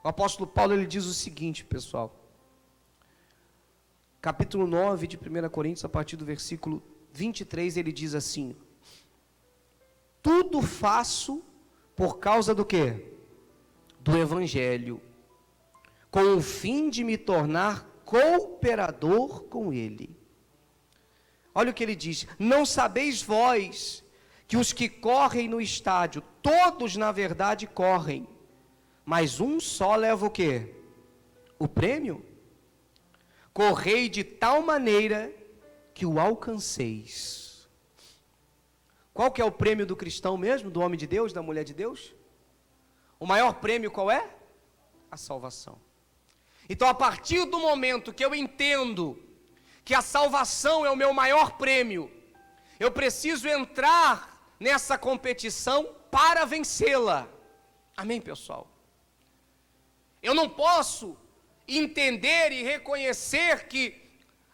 O apóstolo Paulo, ele diz o seguinte, pessoal. Capítulo 9 de 1 Coríntios, a partir do versículo 23, ele diz assim: tudo faço por causa do quê? Do Evangelho, com o fim de me tornar cooperador com ele. Olha o que ele diz: não sabeis vós que os que correm no estádio, todos na verdade correm, mas um só leva o quê? O prêmio? Correi de tal maneira que o alcanceis. Qual que é o prêmio do cristão mesmo, do homem de Deus, da mulher de Deus? O maior prêmio qual é? A salvação. Então, a partir do momento que eu entendo que a salvação é o meu maior prêmio, eu preciso entrar nessa competição para vencê-la. Amém, pessoal? Eu não posso entender e reconhecer que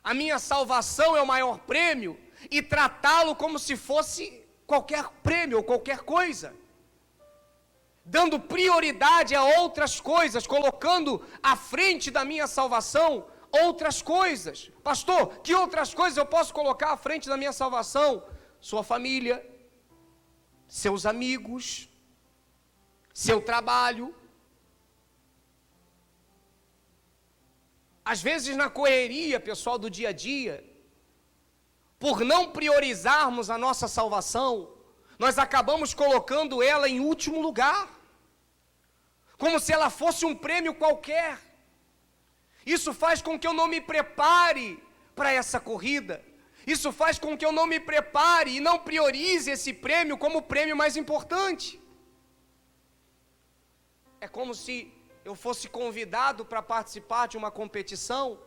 a minha salvação é o maior prêmio e tratá-lo como se fosse qualquer prêmio ou qualquer coisa, dando prioridade a outras coisas, colocando à frente da minha salvação outras coisas. Pastor, que outras coisas eu posso colocar à frente da minha salvação? Sua família, seus amigos, seu trabalho. Às vezes na correria, pessoal, do dia a dia, por não priorizarmos a nossa salvação, nós acabamos colocando ela em último lugar, como se ela fosse um prêmio qualquer. Isso faz com que eu não me prepare para essa corrida, isso faz com que eu não me prepare e não priorize esse prêmio como o prêmio mais importante. É como se eu fosse convidado para participar de uma competição,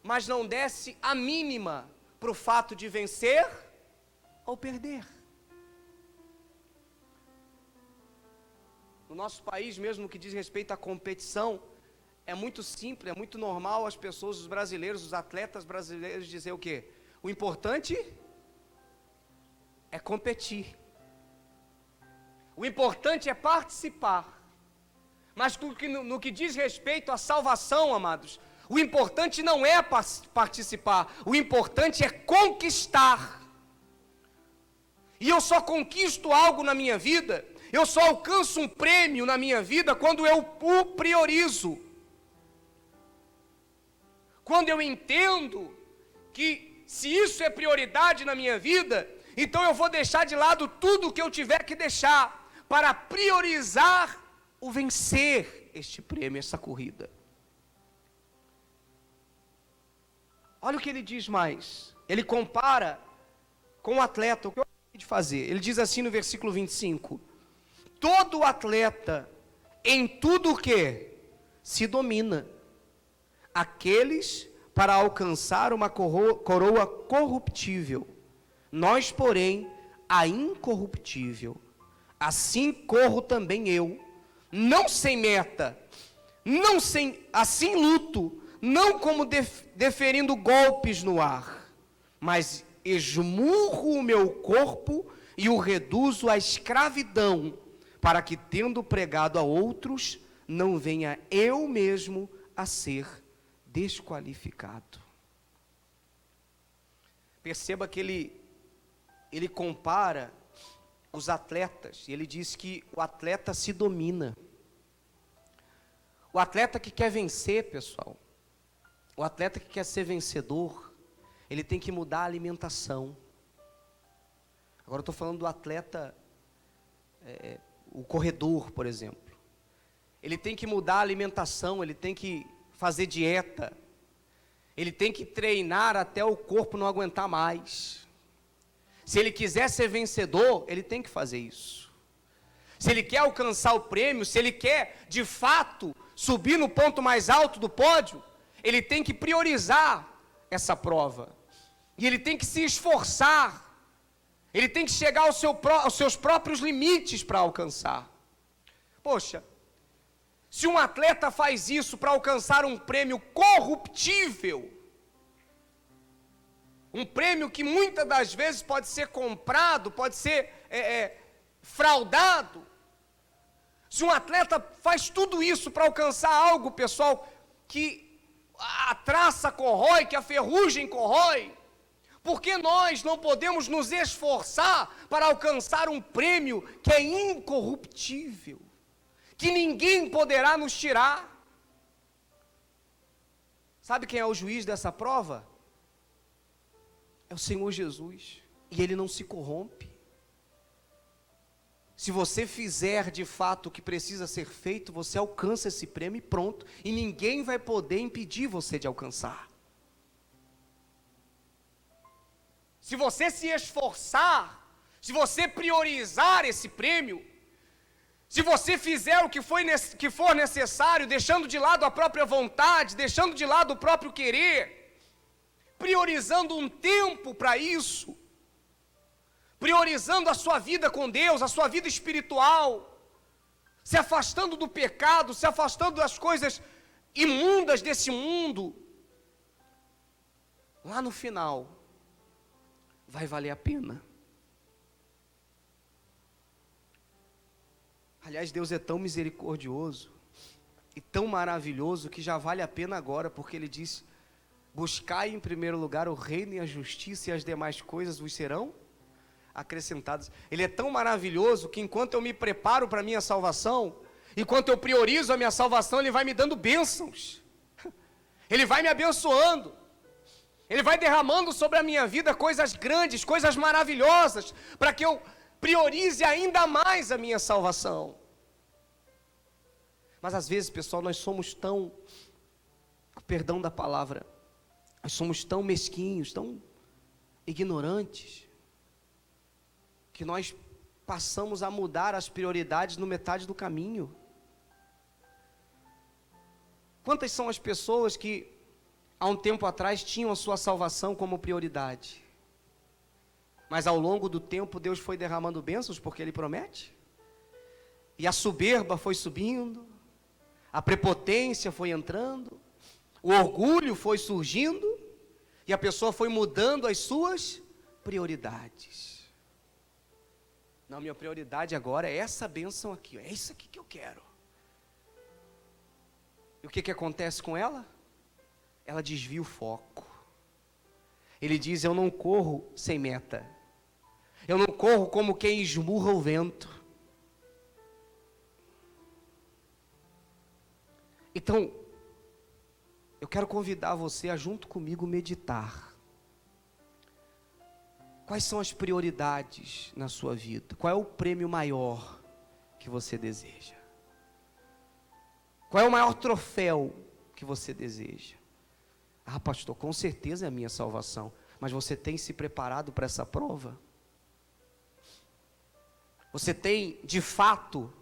mas não desse a mínima para o fato de vencer ou perder. No nosso país, mesmo no que diz respeito à competição, é muito simples, é muito normal as pessoas, os brasileiros, os atletas brasileiros dizer o quê? O importante é competir. O importante é participar. Mas no que diz respeito à salvação, amados, o importante não é participar, o importante é conquistar. E eu só conquisto algo na minha vida, eu só alcanço um prêmio na minha vida quando eu o priorizo. Quando eu entendo que se isso é prioridade na minha vida, então eu vou deixar de lado tudo o que eu tiver que deixar para priorizar o vencer este prêmio, essa corrida. Olha o que ele diz mais. Ele compara com o atleta, o que eu acabei de fazer. Ele diz assim no versículo 25: todo atleta em tudo o que se domina, aqueles para alcançar uma coroa corruptível, nós, porém, a incorruptível. Assim corro também eu, não sem meta, não sem, assim luto, não como deferindo golpes no ar, mas esmurro o meu corpo e o reduzo à escravidão, para que, tendo pregado a outros, não venha eu mesmo a ser desqualificado. Perceba que ele compara os atletas, e ele diz que o atleta se domina. O atleta que quer vencer, pessoal, o atleta que quer ser vencedor, ele tem que mudar a alimentação. Agora eu estou falando do atleta, o corredor, por exemplo. Ele tem que mudar a alimentação, ele tem que fazer dieta, ele tem que treinar até o corpo não aguentar mais. Se ele quiser ser vencedor, ele tem que fazer isso. Se ele quer alcançar o prêmio, se ele quer, de fato, subir no ponto mais alto do pódio, ele tem que priorizar essa prova. E ele tem que se esforçar. Ele tem que chegar aos seus próprios limites para alcançar. Poxa, se um atleta faz isso para alcançar um prêmio corruptível, um prêmio que muitas das vezes pode ser comprado, pode ser fraudado, Se um atleta faz tudo isso para alcançar algo, pessoal, que a traça corrói, que a ferrugem corrói, por que nós não podemos nos esforçar para alcançar um prêmio que é incorruptível, que ninguém poderá nos tirar? Sabe quem é o juiz dessa prova? É o Senhor Jesus, e Ele não se corrompe. Se você fizer de fato o que precisa ser feito, você alcança esse prêmio e pronto, e ninguém vai poder impedir você de alcançar. Se você se esforçar, se você priorizar esse prêmio, se você fizer o que for necessário, deixando de lado a própria vontade, deixando de lado o próprio querer, priorizando um tempo para isso, priorizando a sua vida com Deus, a sua vida espiritual, se afastando do pecado, se afastando das coisas imundas desse mundo, lá no final, vai valer a pena. Aliás, Deus é tão misericordioso e tão maravilhoso que já vale a pena agora, porque Ele diz: buscai em primeiro lugar o reino e a justiça, e as demais coisas vos serão acrescentadas. Ele é tão maravilhoso que enquanto eu me preparo para a minha salvação, enquanto eu priorizo a minha salvação, Ele vai me dando bênçãos, Ele vai me abençoando, Ele vai derramando sobre a minha vida coisas grandes, coisas maravilhosas, para que eu priorize ainda mais a minha salvação. Mas às vezes, pessoal, nós somos tão, perdão da palavra, nós somos tão mesquinhos, tão ignorantes, que nós passamos a mudar as prioridades no metade do caminho. Quantas são as pessoas que há um tempo atrás tinham a sua salvação como prioridade, mas ao longo do tempo Deus foi derramando bênçãos, porque Ele promete, e a soberba foi subindo, a prepotência foi entrando, o orgulho foi surgindo, e a pessoa foi mudando as suas prioridades. Não, minha prioridade agora é essa bênção aqui, é isso aqui que eu quero. E o que acontece com ela? Ela desvia o foco. Ele diz: eu não corro sem meta, eu não corro como quem esmurra o vento. Então, eu quero convidar você a junto comigo meditar. Quais são as prioridades na sua vida? Qual é o prêmio maior que você deseja? Qual é o maior troféu que você deseja? Ah, pastor, com certeza é a minha salvação. Mas você tem se preparado para essa prova? Você tem, de fato,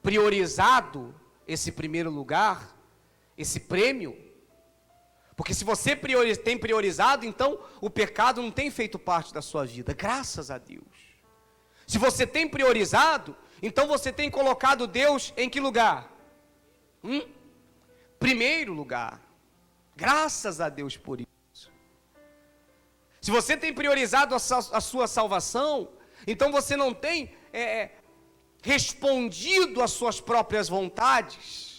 priorizado esse primeiro lugar, esse prêmio? Porque se você tem priorizado, então o pecado não tem feito parte da sua vida, graças a Deus. Se você tem priorizado, então você tem colocado Deus em que lugar? Primeiro lugar. Graças a Deus por isso. Se você tem priorizado a sua salvação, então você não tem respondido às suas próprias vontades.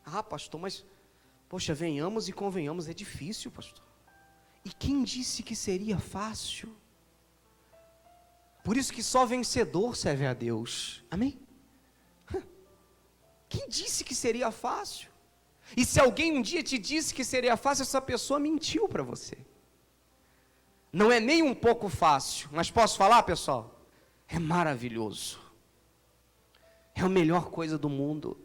Ah, pastor, mas, poxa, venhamos e convenhamos, é difícil, pastor. E quem disse que seria fácil? Por isso que só vencedor serve a Deus, amém? Quem disse que seria fácil? E se alguém um dia te disse que seria fácil, essa pessoa mentiu para você. Não é nem um pouco fácil, mas posso falar, pessoal? É maravilhoso. É a melhor coisa do mundo.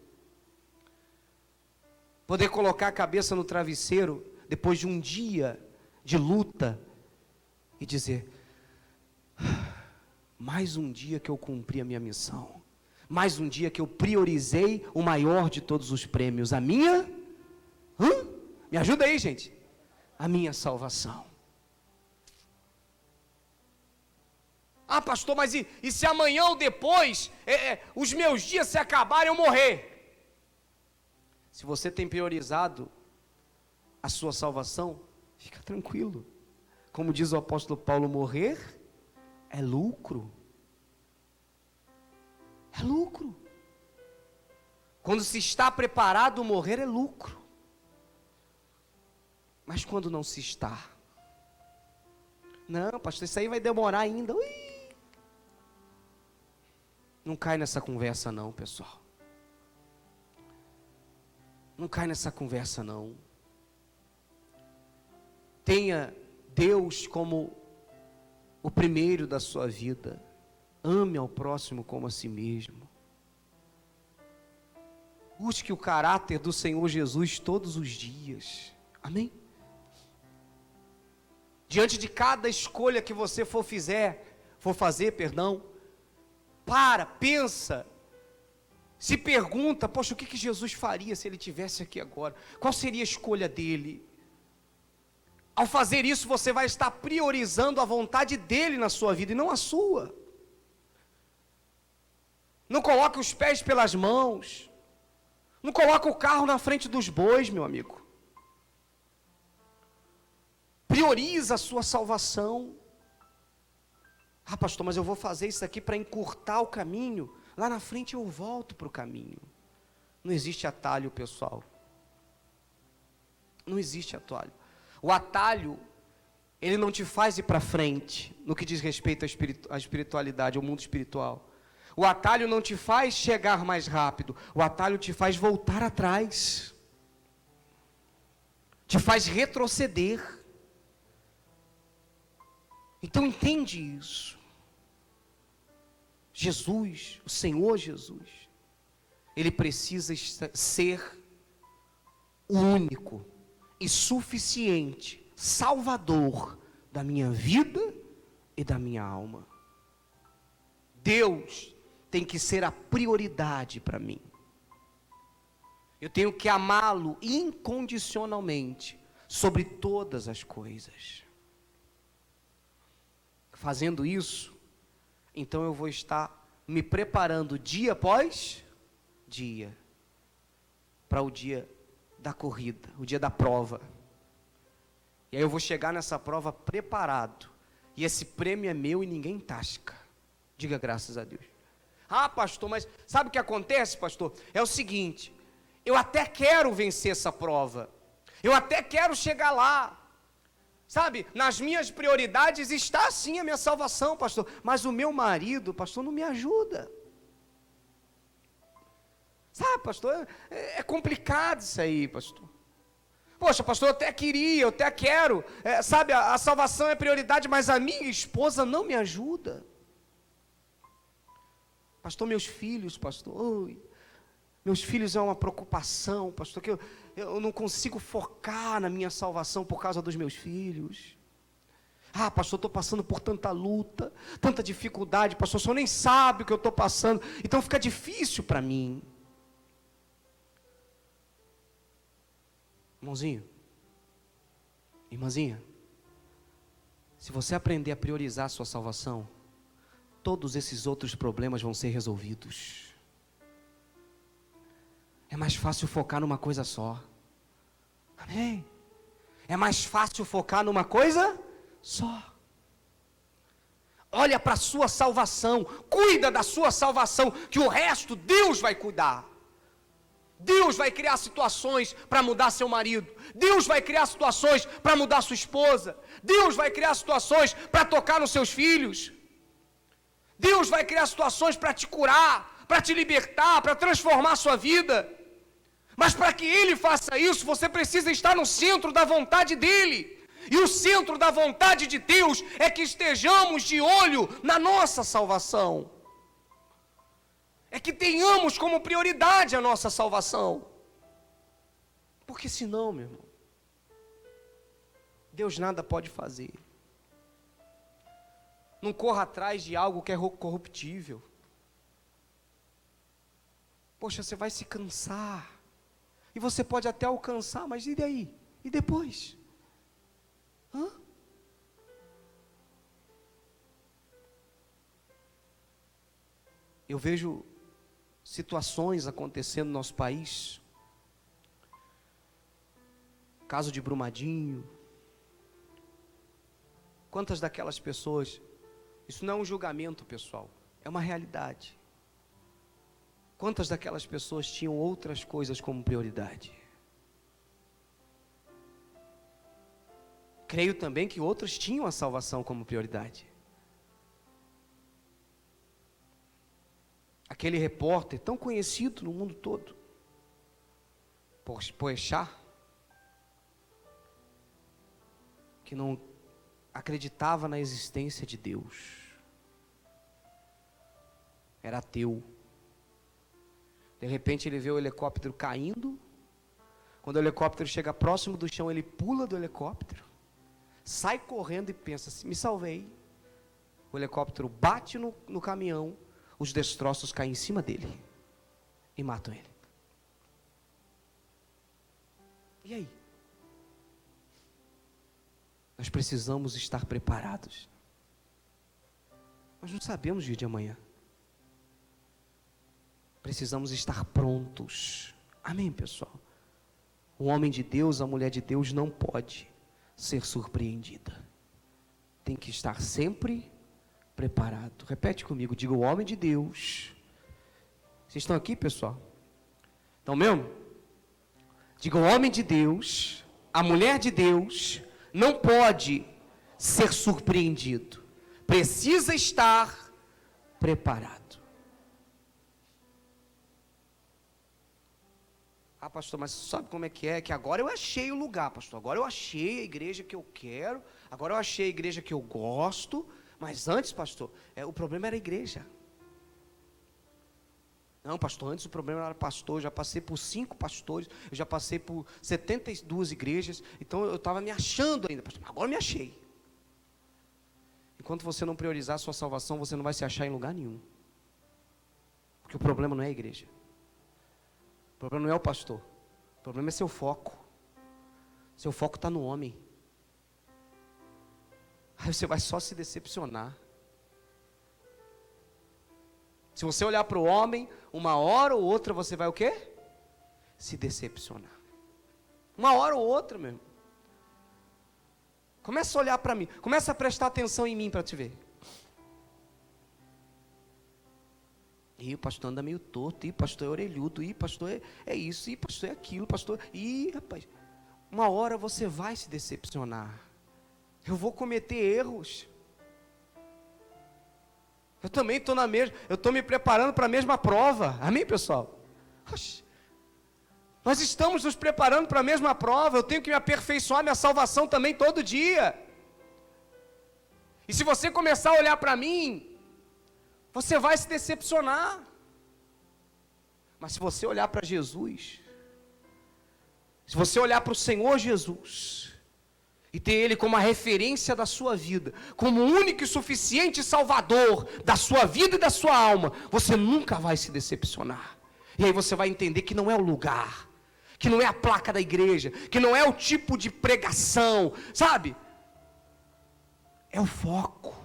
Poder colocar a cabeça no travesseiro, depois de um dia de luta, e dizer: mais um dia que eu cumpri a minha missão, mais um dia que eu priorizei o maior de todos os prêmios, a minha, me ajuda aí, gente, a minha salvação. Ah, pastor, mas e se amanhã ou depois, os meus dias se acabarem, eu morrer? Se você tem priorizado a sua salvação, fica tranquilo. Como diz o apóstolo Paulo, morrer é lucro. É lucro. Quando se está preparado, morrer é lucro. Mas quando não se está? Não, pastor, isso aí vai demorar ainda. Ui. Não cai nessa conversa não, pessoal. Não cai nessa conversa não. Tenha Deus como o primeiro da sua vida. Ame ao próximo como a si mesmo. Busque o caráter do Senhor Jesus todos os dias. Amém? Diante de cada escolha que você for fazer, pensa, se pergunta, poxa, o que Jesus faria se ele estivesse aqui agora? Qual seria a escolha dele? Ao fazer isso, você vai estar priorizando a vontade dele na sua vida e não a sua. Não coloque os pés pelas mãos. Não coloque o carro na frente dos bois, meu amigo. Prioriza a sua salvação. Ah, pastor, mas eu vou fazer isso aqui para encurtar o caminho. Lá na frente eu volto para o caminho. Não existe atalho, pessoal. Não existe atalho. O atalho, ele não te faz ir para frente, no que diz respeito à espiritualidade, ao mundo espiritual. O atalho não te faz chegar mais rápido. O atalho te faz voltar atrás. Te faz retroceder. Então entende isso. Jesus, o Senhor Jesus, Ele precisa ser o único e suficiente Salvador da minha vida e da minha alma. Deus tem que ser a prioridade para mim. Eu tenho que amá-lo incondicionalmente sobre todas as coisas. Fazendo isso, então eu vou estar me preparando dia após dia para o dia da corrida, o dia da prova. E aí eu vou chegar nessa prova preparado. E esse prêmio é meu e ninguém tasca. Diga graças a Deus. Ah, pastor, mas sabe o que acontece, pastor? É o seguinte, eu até quero vencer essa prova. Eu até quero chegar lá. Sabe, nas minhas prioridades está sim a minha salvação, pastor. Mas o meu marido, pastor, não me ajuda. Sabe, pastor, é complicado isso aí, pastor. Poxa, pastor, eu até queria, eu até quero. Sabe, a salvação é prioridade, mas a minha esposa não me ajuda. Pastor, meus filhos, pastor, meus filhos é uma preocupação, pastor, que eu não consigo focar na minha salvação por causa dos meus filhos. Ah, pastor, estou passando por tanta luta, tanta dificuldade, pastor, o senhor nem sabe o que eu estou passando, então fica difícil para mim. Irmãozinho, irmãzinha, se você aprender a priorizar a sua salvação, todos esses outros problemas vão ser resolvidos. É mais fácil focar numa coisa só. Amém? É mais fácil focar numa coisa só. Olha para a sua salvação, cuida da sua salvação, que o resto Deus vai cuidar. Deus vai criar situações para mudar seu marido. Deus vai criar situações para mudar sua esposa. Deus vai criar situações para tocar nos seus filhos. Deus vai criar situações para te curar, para te libertar, para transformar a sua vida. Mas para que Ele faça isso, você precisa estar no centro da vontade dEle. E o centro da vontade de Deus é que estejamos de olho na nossa salvação. É que tenhamos como prioridade a nossa salvação. Porque senão, meu irmão, Deus nada pode fazer. Não corra atrás de algo que é corruptível. Poxa, você vai se cansar. E você pode até alcançar, mas e daí? E depois? Hã? Eu vejo situações acontecendo no nosso país. Caso de Brumadinho. Quantas daquelas pessoas... Isso não é um julgamento, pessoal. É uma realidade. Quantas daquelas pessoas tinham outras coisas como prioridade? Creio também que outras tinham a salvação como prioridade. Aquele repórter tão conhecido no mundo todo, Poechat, que não acreditava na existência de Deus, era ateu. De repente ele vê o helicóptero caindo. Quando o helicóptero chega próximo do chão, ele pula do helicóptero, sai correndo e pensa assim: me salvei. O helicóptero bate no caminhão, os destroços caem em cima dele e matam ele. E aí? Nós precisamos estar preparados. Nós não sabemos o dia de amanhã. Precisamos estar prontos. Amém, pessoal? O homem de Deus, a mulher de Deus não pode ser surpreendida. Tem que estar sempre preparado. Repete comigo, diga: o homem de Deus. Vocês estão aqui, pessoal? Estão mesmo? Diga: o homem de Deus, a mulher de Deus, não pode ser surpreendido. Precisa estar preparado. Ah, pastor, mas sabe como é? Que agora eu achei o lugar, pastor. Agora eu achei a igreja que eu quero. Agora eu achei a igreja que eu gosto. Mas antes, pastor, o problema era a igreja. Não, pastor, antes o problema era pastor. Eu já passei por 5 pastores. Eu já passei por 72 igrejas. Então eu estava me achando ainda, pastor. Agora eu me achei. Enquanto você não priorizar a sua salvação, você não vai se achar em lugar nenhum. Porque o problema não é a igreja. O problema não é o pastor. O problema é seu foco. Seu foco está no homem. Aí você vai só se decepcionar. Se você olhar para o homem, uma hora ou outra você vai o quê? Se decepcionar. Uma hora ou outra, meu irmão. Começa a olhar para mim. Começa a prestar atenção em mim para te ver. Ih, o pastor anda meio torto. Ih, pastor é orelhudo. Ih, pastor é isso. Ih, pastor é aquilo. Pastor. Ih, rapaz. Uma hora você vai se decepcionar. Eu vou cometer erros. Eu também estou eu estou me preparando para a mesma prova. Amém, pessoal? Oxi. Nós estamos nos preparando para a mesma prova. Eu tenho que me aperfeiçoar minha salvação também todo dia. E se você começar a olhar para mim, você vai se decepcionar. Mas se você olhar para Jesus, se você olhar para o Senhor Jesus, e ter Ele como a referência da sua vida, como o único e suficiente Salvador da sua vida e da sua alma, você nunca vai se decepcionar. E aí você vai entender que não é o lugar, que não é a placa da igreja, que não é o tipo de pregação, sabe? É o foco.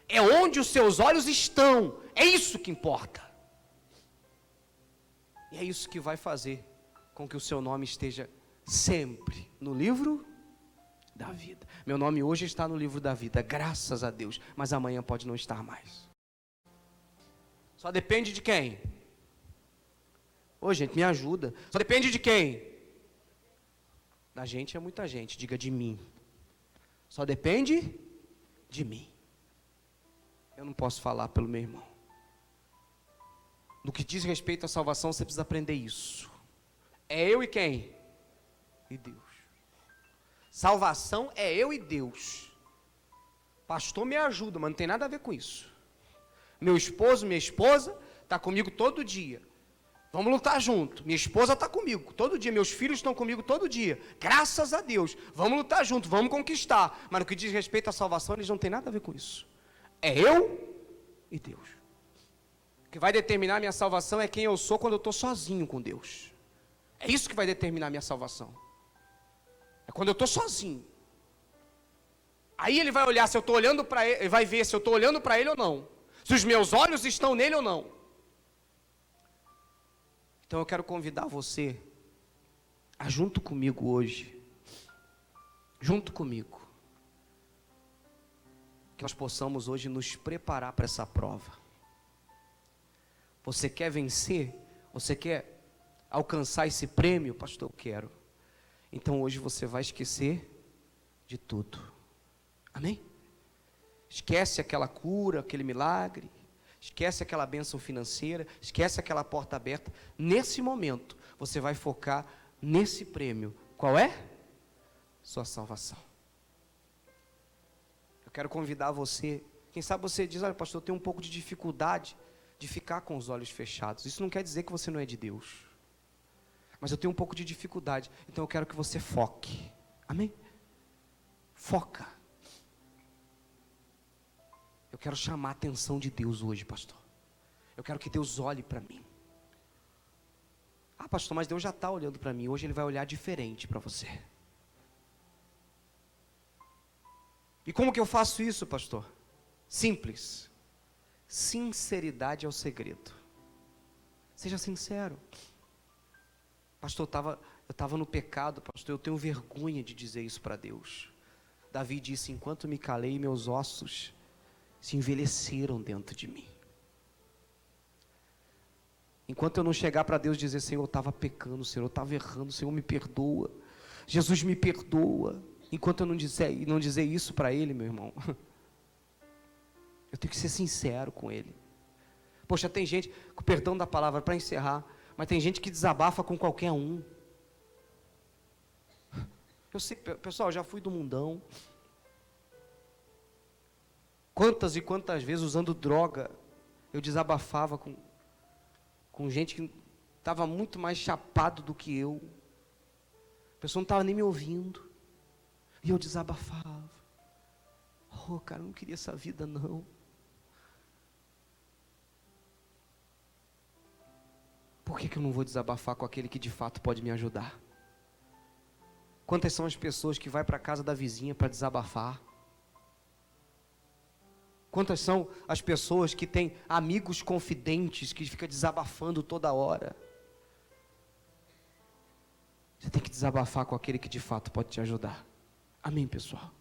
É onde os seus olhos estão. É isso que importa. E é isso que vai fazer com que o seu nome esteja sempre no livro da vida. Meu nome hoje está no livro da vida, graças a Deus, mas amanhã pode não estar mais. Só depende de quem? Ô, gente, me ajuda. Só depende de quem? Da gente é muita gente, diga de mim. Só depende de mim. Eu não posso falar pelo meu irmão. No que diz respeito à salvação, você precisa aprender isso. É eu e quem? E Deus. Salvação é eu e Deus. Pastor, me ajuda, mas não tem nada a ver com isso. Meu esposo, minha esposa, está comigo todo dia. Vamos lutar junto. Minha esposa está comigo todo dia. Meus filhos estão comigo todo dia. Graças a Deus. Vamos lutar junto, vamos conquistar. Mas no que diz respeito à salvação, eles não têm nada a ver com isso. É eu e Deus. O que vai determinar a minha salvação é quem eu sou quando eu estou sozinho com Deus. É isso que vai determinar a minha salvação. É quando eu estou sozinho. Aí ele vai olhar se eu estou olhando para ele, vai ver se eu estou olhando para ele ou não. Se os meus olhos estão nele ou não. Então eu quero convidar você a junto comigo hoje, junto comigo, que nós possamos hoje nos preparar para essa prova. Você quer vencer? Você quer alcançar esse prêmio? Pastor, eu quero. Então hoje você vai esquecer de tudo. Amém? Esquece aquela cura, aquele milagre, esquece aquela bênção financeira, esquece aquela porta aberta. Nesse momento, você vai focar nesse prêmio. Qual é? Sua salvação. Eu quero convidar você. Quem sabe você diz, olha pastor, eu tenho um pouco de dificuldade de ficar com os olhos fechados. Isso não quer dizer que você não é de Deus. Mas eu tenho um pouco de dificuldade. Então eu quero que você foque. Amém? Foca. Eu quero chamar a atenção de Deus hoje, pastor. Eu quero que Deus olhe para mim. Ah, pastor, mas Deus já está olhando para mim. Hoje Ele vai olhar diferente para você. E como que eu faço isso, pastor? Simples. Sinceridade é o segredo. Seja sincero. Pastor, eu estava no pecado, pastor, eu tenho vergonha de dizer isso para Deus. Davi disse, enquanto me calei, meus ossos se envelheceram dentro de mim. Enquanto eu não chegar para Deus e dizer, Senhor, eu estava pecando, Senhor, eu estava errando, Senhor, me perdoa. Jesus, me perdoa. Enquanto eu não dizer isso para Ele, meu irmão, eu tenho que ser sincero com Ele. Poxa, tem gente, com perdão da palavra, para encerrar, mas tem gente que desabafa com qualquer um. Eu sei, pessoal, eu já fui do mundão. Quantas e quantas vezes, usando droga, eu desabafava com gente que estava muito mais chapado do que eu. A pessoa não estava nem me ouvindo. E eu desabafava. Oh, cara, eu não queria essa vida, não. Por que eu não vou desabafar com aquele que de fato pode me ajudar? Quantas são as pessoas que vai para a casa da vizinha para desabafar? Quantas são as pessoas que têm amigos confidentes que ficam desabafando toda hora? Você tem que desabafar com aquele que de fato pode te ajudar. Amém, pessoal?